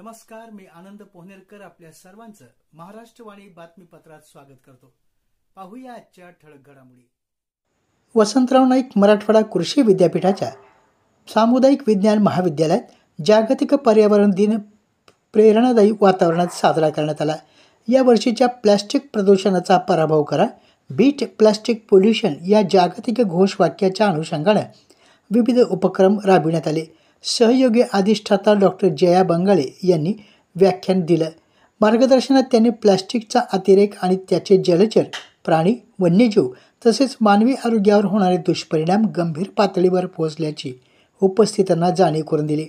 नमस्कार, मी आनंद पोहनेरकर आपल्या सर्वांचं महाराष्ट्रवाणी बातमीपत्रात स्वागत करतो. पाहूया आजच्या ठळक घडामोडी. वसंतराव नाईक मराठवाडा कृषी विद्यापीठाच्या सामुदायिक विज्ञान महाविद्यालयात जागतिक पर्यावरण दिन प्रेरणादायी वातावरणात साजरा करण्यात आला. या वर्षीच्या प्लास्टिक प्रदूषणाचा पराभव करा, बीट प्लास्टिक पोल्युशन या जागतिक घोषवाक्याच्या अनुषंगाने विविध उपक्रम राबविण्यात आले. सहयोगी अधिष्ठाता डॉक्टर जया बंगाळे यांनी व्याख्यान दिलं. मार्गदर्शनात त्यांनी प्लास्टिकचा अतिरेक आणि त्याचे जलचर, प्राणी, वन्यजीव तसेच मानवी आरोग्यावर होणारे दुष्परिणाम गंभीर पातळीवर पोहोचल्याची उपस्थितांना जाणीव करून दिली.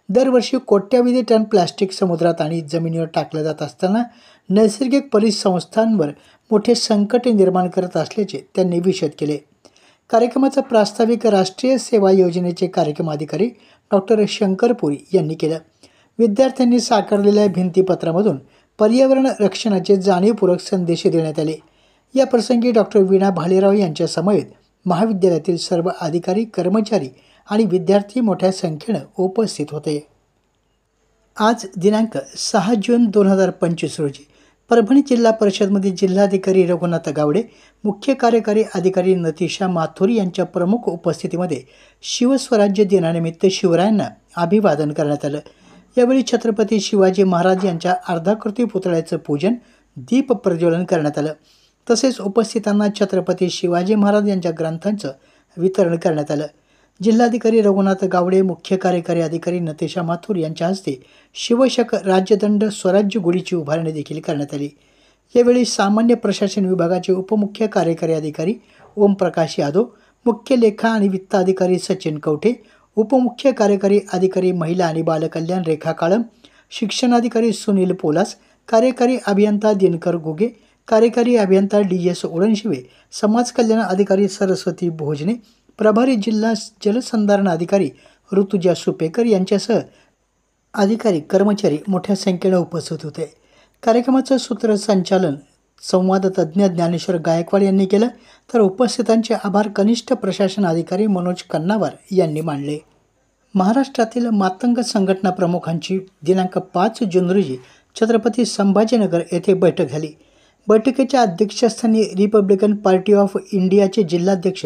दरवर्षी कोट्यावधी टन प्लास्टिक समुद्रात आणि जमिनीवर टाकलं जात असताना नैसर्गिक परिसंस्थांवर मोठे संकट निर्माण करत असल्याचे त्यांनी विशद केले. कार्यक्रमाचा प्रास्ताविक राष्ट्रीय सेवा योजनेचे कार्यक्रम अधिकारी डॉक्टर शंकरपुरी यांनी केलं. विद्यार्थ्यांनी साकारलेल्या भिंतीपत्रामधून पर्यावरण रक्षणाचे जाणीवपूर्वक संदेश देण्यात आले. या प्रसंगी डॉक्टर वीणा भालेराव यांच्या समवेत महाविद्यालयातील सर्व अधिकारी, कर्मचारी आणि विद्यार्थी मोठ्या संख्येनं उपस्थित होते. आज दिनांक 6 जून 2025 रोजी परभणी जिल्हा परिषदमध्ये जिल्हाधिकारी रघुनाथ गावडे, मुख्य कार्यकारी अधिकारी नतीशा माथुर यांच्या प्रमुख उपस्थितीमध्ये शिवस्वराज्य दिनानिमित्त शिवरायांना अभिवादन करण्यात आलं. यावेळी छत्रपती शिवाजी महाराज यांच्या अर्धाकृती पुतळ्याचं पूजन, दीप प्रज्वलन करण्यात आलं. तसेच उपस्थितांना छत्रपती शिवाजी महाराज यांच्या ग्रंथांचं वितरण करण्यात आलं. जिल्हाधिकारी रघुनाथ गावडे, मुख्य कार्यकारी अधिकारी नतीशा माथुर यांच्या हस्ते शिवशक राज्यदंड स्वराज्य गुढीची उभारणी देखील करण्यात आली. यावेळी सामान्य प्रशासन विभागाचे उपमुख्य कार्यकारी अधिकारी ओमप्रकाश यादव, मुख्य लेखा आणि वित्त अधिकारी सचिन कवठे, उपमुख्य कार्यकारी अधिकारी महिला आणि बालकल्याण रेखा काळम, शिक्षणाधिकारी सुनील पोलास, कार्यकारी अभियंता दिनकर गुगे, कार्यकारी अभियंता DS ओळणशिवे, समाज कल्याण अधिकारी सरस्वती भोजने, प्रभारी जिल्हा जलसंधारण अधिकारी ऋतुजा सुपेकर यांच्यासह अधिकारी, कर्मचारी मोठ्या संख्येने उपस्थित होते. कार्यक्रमाचं सूत्रसंचालन संवाद तज्ज्ञ ज्ञानेश्वर गायकवाड यांनी केलं, तर उपस्थितांचे आभार कनिष्ठ प्रशासन अधिकारी मनोज कन्नावार यांनी मानले. महाराष्ट्रातील मातंग संघटना प्रमुखांची दिनांक 5 जून रोजी छत्रपती संभाजीनगर येथे बैठक झाली. बैठकीच्या अध्यक्षस्थानी रिपब्लिकन पार्टी ऑफ इंडियाचे जिल्हाध्यक्ष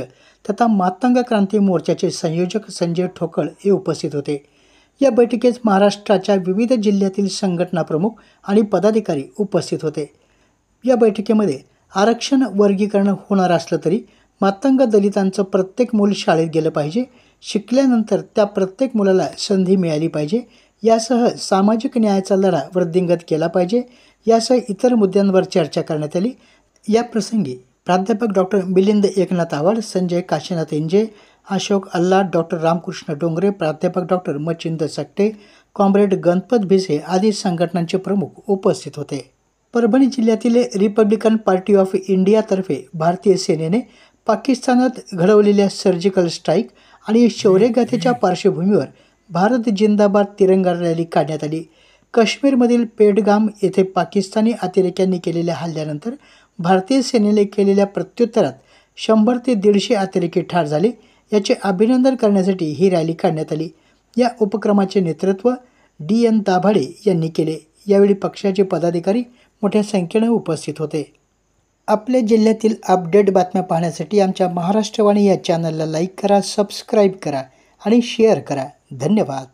तथा मातंग क्रांती मोर्चाचे संयोजक संजय ठोकळ हे उपस्थित होते. या बैठकीस महाराष्ट्राच्या विविध जिल्ह्यातील संघटना प्रमुख आणि पदाधिकारी उपस्थित होते. या बैठकीमध्ये आरक्षण वर्गीकरण होणार असलं तरी मातंग दलितांचं प्रत्येक मूल शाळेत गेलं पाहिजे, शिकल्यानंतर त्या प्रत्येक मुलाला संधी मिळाली पाहिजे, यासह सामाजिक न्यायाचा लढा वृद्धिंगत केला पाहिजे, यासह इतर मुद्द्यांवर चर्चा करण्यात आली. या प्रसंगी प्राध्यापक डॉक्टर मिलिंद एकनाथ आव्हाड, संजय काशीनाथ इंजे, अशोक अल्ला, डॉक्टर रामकृष्ण डोंगरे, प्राध्यापक डॉक्टर मचिंद सकटे, कॉम्रेड गणपत भिसे आदी संघटनांचे प्रमुख उपस्थित होते. परभणी जिल्ह्यातील रिपब्लिकन पार्टी ऑफ इंडियातर्फे भारतीय सेनेने पाकिस्तानात घडवलेल्या सर्जिकल स्ट्राईक आणि शौर्यगाथेच्या पार्श्वभूमीवर भारत जिंदाबाद तिरंगा रॅली काढण्यात आली. काश्मीरमधील पेडगाम येथे पाकिस्तानी अतिरेक्यांनी केलेल्या हल्ल्यानंतर भारतीय सेनेने केलेल्या प्रत्युत्तरात 100 ते 150 अतिरेकी ठार झाले. याचे अभिनंदन करण्यासाठी ही रॅली काढण्यात आली. या उपक्रमाचे नेतृत्व DN दाभाडे यांनी केले. यावेळी पक्षाचे पदाधिकारी मोठ्या संख्येने उपस्थित होते. आपल्या जिल्ह्यातील अपडेट बातम्या पाहण्यासाठी आमच्या महाराष्ट्रवाणी या चॅनलला लाईक करा, सबस्क्राईब करा आणि शेअर करा. धन्यवाद.